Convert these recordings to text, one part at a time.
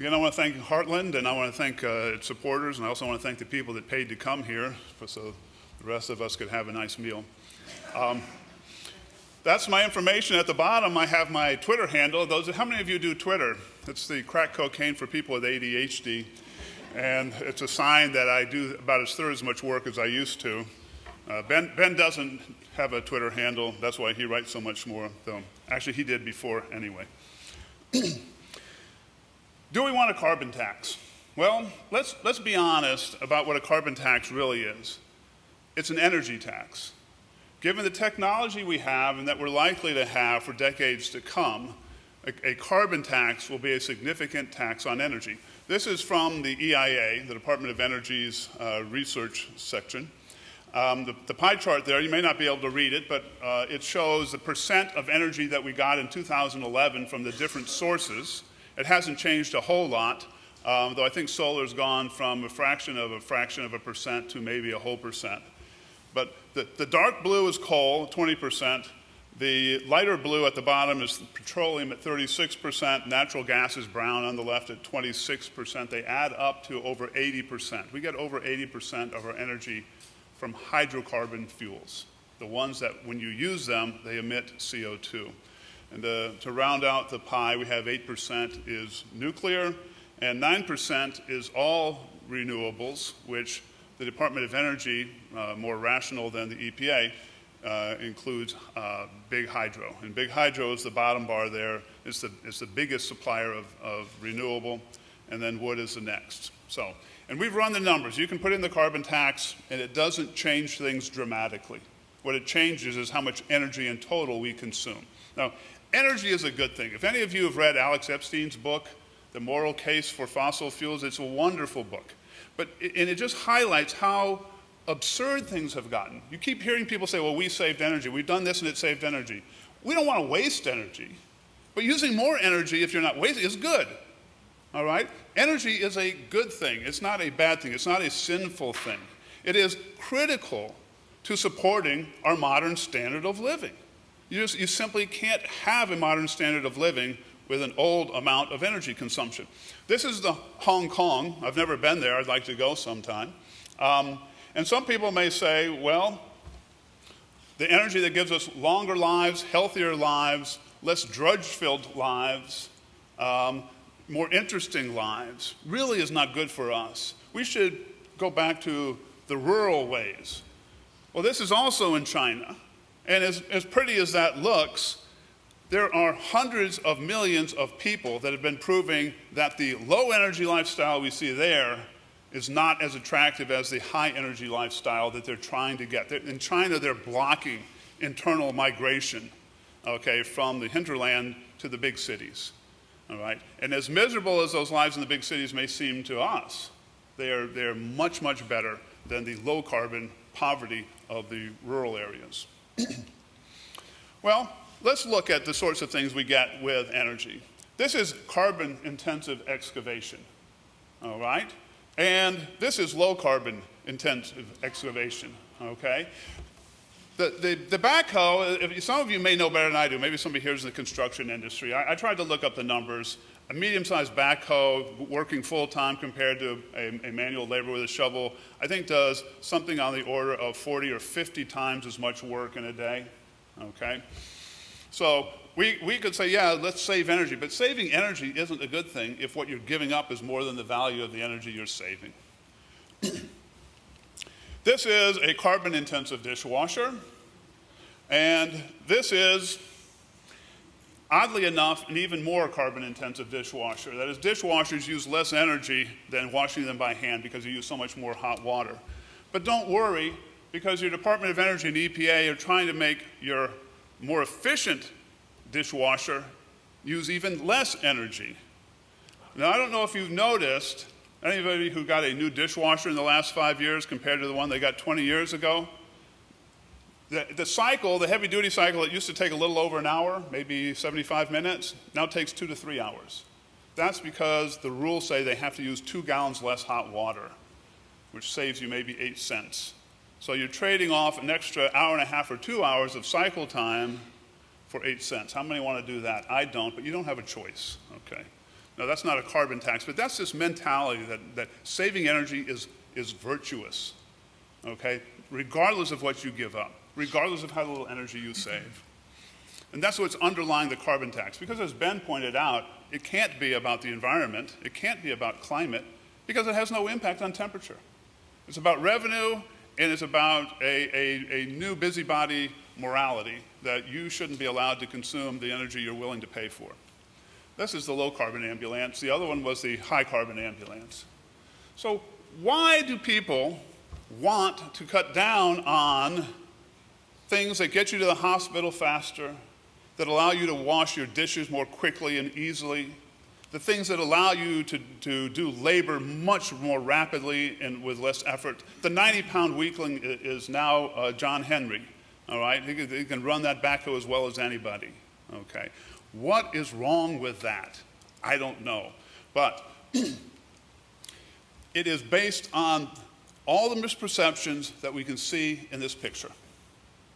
Again, I want to thank Heartland, and I want to thank its supporters, and I also want to thank the people that paid to come here so the rest of us could have a nice meal. That's my information. At the bottom, I have my Twitter handle. How many of you do Twitter? It's the crack cocaine for people with ADHD, and it's a sign that I do about a third as much work as I used to. Ben doesn't have a Twitter handle. That's why he writes so much more, though. Actually, he did before anyway. Do we want a carbon tax? Well, let's be honest about what a carbon tax really is. It's an energy tax. Given the technology we have and that we're likely to have for decades to come, a carbon tax will be a significant tax on energy. This is from the EIA, the Department of Energy's research section. The pie chart there, you may not be able to read it, but it shows the percent of energy that we got in 2011 from the different sources. It hasn't changed a whole lot, though I think solar's gone from a fraction of a percent to maybe a whole percent. But the dark blue is coal, 20%. The lighter blue at the bottom is petroleum at 36%. Natural gas is brown on the left at 26%. They add up to over 80%. We get over 80% of our energy from hydrocarbon fuels, the ones that when you use them, they emit CO2. And to round out the pie, we have 8% is nuclear, and 9% is all renewables, which the Department of Energy, more rational than the EPA, includes big hydro. And big hydro is the bottom bar there. It's the biggest supplier of renewable, and then wood is the next. So, and we've run the numbers. You can put in the carbon tax, and it doesn't change things dramatically. What it changes is how much energy in total we consume. Now, energy is a good thing. If any of you have read Alex Epstein's book, The Moral Case for Fossil Fuels, it's a wonderful book. And it just highlights how absurd things have gotten. You keep hearing people say, well, we saved energy. We've done this and it saved energy. We don't want to waste energy. But using more energy, if you're not wasting, is good. All right? Energy is a good thing. It's not a bad thing. It's not a sinful thing. It is critical to supporting our modern standard of living. You simply can't have a modern standard of living with an old amount of energy consumption. This is the Hong Kong. I've never been there. I'd like to go sometime. And some people may say, well, the energy that gives us longer lives, healthier lives, less drudge-filled lives, more interesting lives, really is not good for us. We should go back to the rural ways. Well, this is also in China. And as pretty as that looks, there are hundreds of millions of people that have been proving that the low-energy lifestyle we see there is not as attractive as the high-energy lifestyle that they're trying to get. In China, they're blocking internal migration, okay, from the hinterland to the big cities, all right? And as miserable as those lives in the big cities may seem to us, they're much, much better than the low-carbon poverty of the rural areas. Well, let's look at the sorts of things we get with energy. This is carbon-intensive excavation, all right? And this is low-carbon intensive excavation, okay? The backhoe, some of you may know better than I do. Maybe somebody here is in the construction industry. I tried to look up the numbers. A medium-sized backhoe working full-time compared to a manual labor with a shovel, I think does something on the order of 40 or 50 times as much work in a day, okay? So we could say, yeah, let's save energy, but saving energy isn't a good thing if what you're giving up is more than the value of the energy you're saving. This is a carbon-intensive dishwasher, and this is, oddly enough, an even more carbon-intensive dishwasher. That is, dishwashers use less energy than washing them by hand because you use so much more hot water. But don't worry, because your Department of Energy and EPA are trying to make your more efficient dishwasher use even less energy. Now, I don't know if you've noticed, anybody who got a new dishwasher in the last 5 years compared to the one they got 20 years ago, the cycle, the heavy-duty cycle, it used to take a little over an hour, maybe 75 minutes, now takes 2 to 3 hours. That's because the rules say they have to use 2 gallons less hot water, which saves you maybe 8 cents. So you're trading off an extra hour and a half or 2 hours of cycle time for 8 cents. How many want to do that? I don't, but you don't have a choice, okay? No, that's not a carbon tax, but that's this mentality that saving energy is virtuous, okay? Regardless of what you give up, regardless of how little energy you save. And that's what's underlying the carbon tax. Because as Ben pointed out, it can't be about the environment, it can't be about climate, because it has no impact on temperature. It's about revenue, and it's about a new busybody morality that you shouldn't be allowed to consume the energy you're willing to pay for. This is the low carbon ambulance. The other one was the high carbon ambulance. So why do people want to cut down on things that get you to the hospital faster, that allow you to wash your dishes more quickly and easily, the things that allow you to do labor much more rapidly and with less effort? The 90-pound weakling is now John Henry, all right? He can run that backhoe as well as anybody, okay? What is wrong with that? I don't know. But it is based on all the misperceptions that we can see in this picture,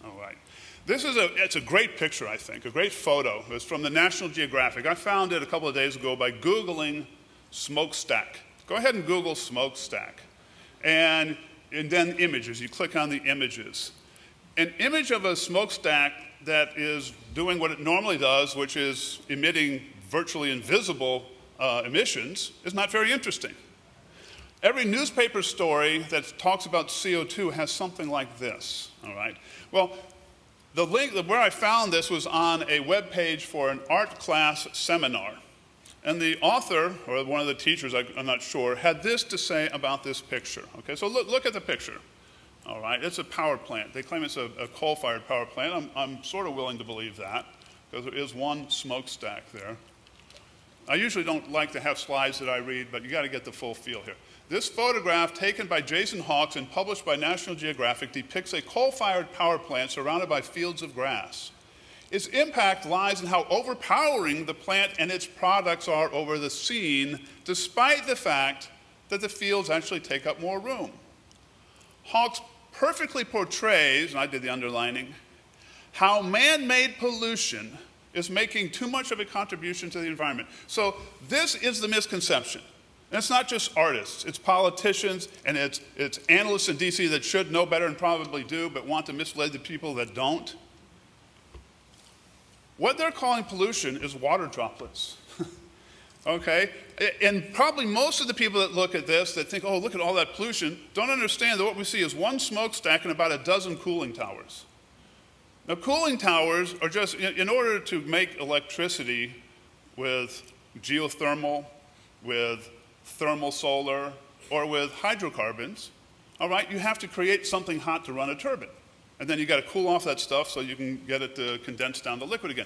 all right? It's a great picture, I think, a great photo. It's from the National Geographic. I found it a couple of days ago by Googling smokestack. Go ahead and Google smokestack. And then images. You click on the images. An image of a smokestack that is doing what it normally does, which is emitting virtually invisible emissions, is not very interesting. Every newspaper story that talks about CO2 has something like this, all right? Well, the link where I found this was on a web page for an art class seminar. And the author, or one of the teachers, I'm not sure, had this to say about this picture. Okay, so look at the picture. All right, it's a power plant. They claim it's a coal-fired power plant. I'm sort of willing to believe that, because there is one smokestack there. I usually don't like to have slides that I read, but you got to get the full feel here. This photograph, taken by Jason Hawkes and published by National Geographic, depicts a coal-fired power plant surrounded by fields of grass. Its impact lies in how overpowering the plant and its products are over the scene, despite the fact that the fields actually take up more room. Hawkes perfectly portrays, and I did the underlining, how man-made pollution is making too much of a contribution to the environment. So this is the misconception. And it's not just artists, it's politicians, and it's analysts in DC that should know better and probably do, but want to mislead the people that don't. What they're calling pollution is water droplets, okay? And probably most of the people that look at this, that think, oh, look at all that pollution, don't understand that what we see is one smokestack and about a dozen cooling towers. Now, cooling towers are just, in order to make electricity with geothermal, with thermal solar, or with hydrocarbons, all right, you have to create something hot to run a turbine. And then you got to cool off that stuff so you can get it to condense down to liquid again.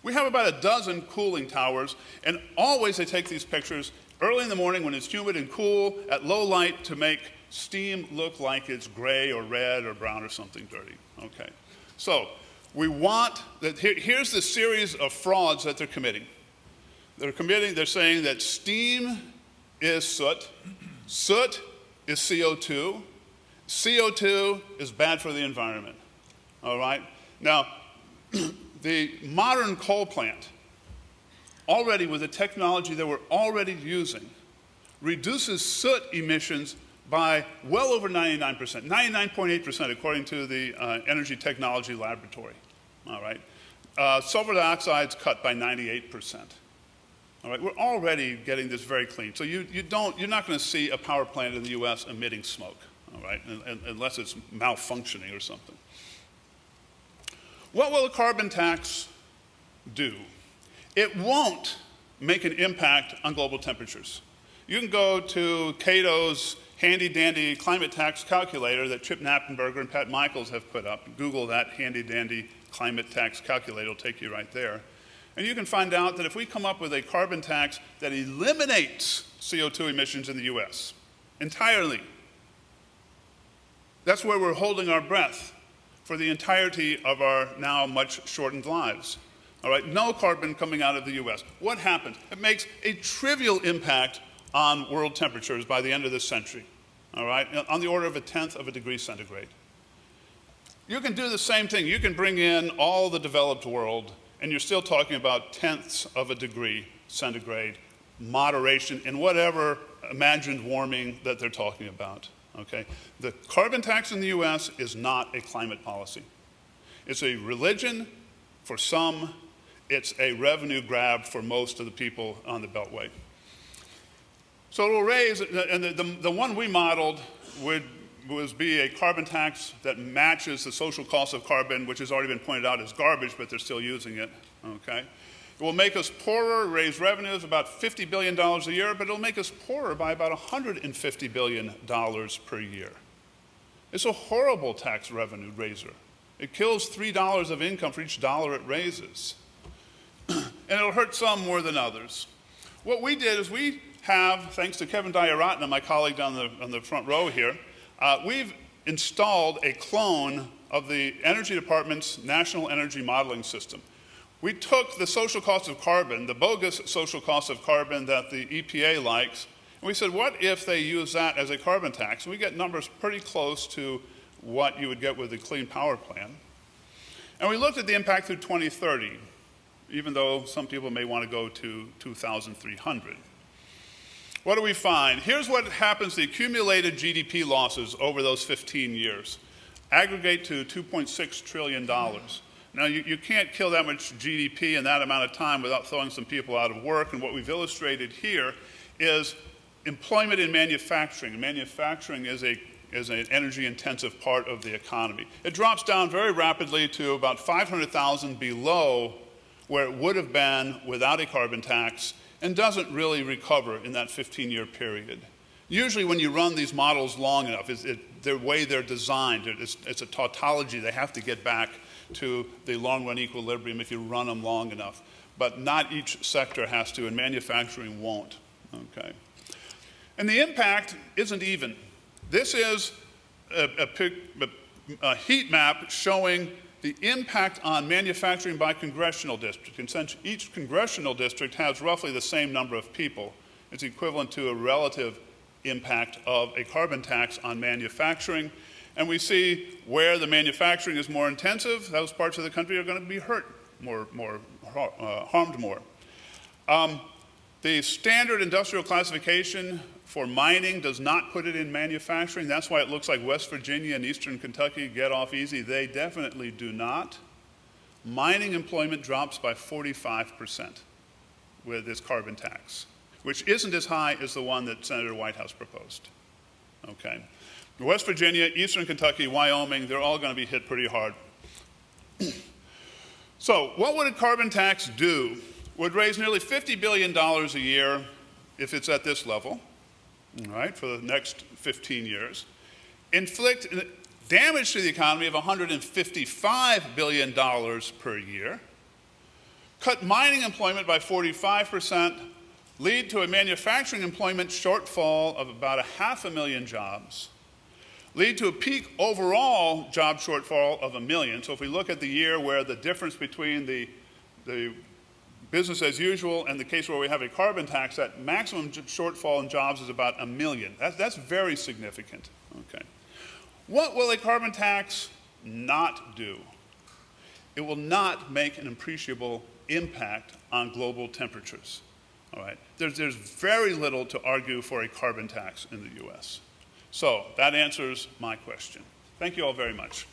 We have about a dozen cooling towers, and always they take these pictures early in the morning when it's humid and cool at low light to make steam look like it's gray or red or brown or something dirty, okay? So we want, here's the series of frauds that they're committing. They're saying that steam is soot, soot is CO2, CO2 is bad for the environment, all right? Now, the modern coal plant, already with the technology that we're already using, reduces soot emissions by well over 99%, 99.8% according to the Energy Technology Laboratory, all right? Sulfur dioxide's cut by 98%. All right, we're already getting this very clean. So you're not going to see a power plant in the U.S. emitting smoke, all right, unless it's malfunctioning or something. What will a carbon tax do? It won't make an impact on global temperatures. You can go to Cato's handy-dandy climate tax calculator that Chip Knappenberger and Pat Michaels have put up. Google that handy-dandy climate tax calculator, it'll take you right there. And you can find out that if we come up with a carbon tax that eliminates CO2 emissions in the US entirely, that's where we're holding our breath for the entirety of our now much shortened lives. All right, no carbon coming out of the US. What happens? It makes a trivial impact on world temperatures by the end of this century, all right, on the order of 1/10 of a degree centigrade. You can do the same thing. You can bring in all the developed world, and you're still talking about 1/10 of a degree centigrade moderation in whatever imagined warming that they're talking about, okay? The carbon tax in the US is not a climate policy. It's a religion for some, it's a revenue grab for most of the people on the Beltway. So it will raise, and the one we modeled would be a carbon tax that matches the social cost of carbon, which has already been pointed out as garbage, but they're still using it, okay? It will make us poorer, raise revenues about $50 billion a year, but it'll make us poorer by about $150 billion per year. It's a horrible tax revenue raiser. It kills $3 of income for each dollar it raises. And it'll hurt some more than others. What we did is we have, thanks to Kevin Diaratna, my colleague down on the front row here, we've installed a clone of the Energy Department's National Energy Modeling System. We took the social cost of carbon, the bogus social cost of carbon that the EPA likes, and we said, what if they use that as a carbon tax? And we get numbers pretty close to what you would get with the Clean Power Plan. And we looked at the impact through 2030, even though some people may want to go to 2,300. What do we find? Here's what happens, the accumulated GDP losses over those 15 years. Aggregate to $2.6 trillion. Now, you can't kill that much GDP in that amount of time without throwing some people out of work, and what we've illustrated here is employment in manufacturing. Manufacturing is an energy-intensive part of the economy. It drops down very rapidly to about 500,000 below where it would have been without a carbon tax, and doesn't really recover in that 15-year period. Usually when you run these models long enough, the way they're designed, it's a tautology. They have to get back to the long-run equilibrium if you run them long enough. But not each sector has to, and manufacturing won't. Okay. And the impact isn't even. This is a heat map showing the impact on manufacturing by congressional district. And since each congressional district has roughly the same number of people, it's equivalent to a relative impact of a carbon tax on manufacturing. And we see where the manufacturing is more intensive, those parts of the country are going to be hurt harmed more. The standard industrial classification for mining does not put it in manufacturing. That's why it looks like West Virginia and Eastern Kentucky get off easy. They definitely do not. Mining employment drops by 45% with this carbon tax, which isn't as high as the one that Senator Whitehouse proposed. Okay. West Virginia, Eastern Kentucky, Wyoming, they're all going to be hit pretty hard. So what would a carbon tax do? It would raise nearly $50 billion a year if it's at this level, all right, for the next 15 years. Inflict damage to the economy of $155 billion per year. Cut mining employment by 45%, lead to a manufacturing employment shortfall of about 500,000 jobs, lead to a peak overall job shortfall of 1 million. So if we look at the year where the difference between the business as usual and the case where we have a carbon tax, that maximum shortfall in jobs is about 1 million. That's very significant. Okay. What will a carbon tax not do? It will not make an appreciable impact on global temperatures. All right. There's very little to argue for a carbon tax in the US. So that answers my question. Thank you all very much.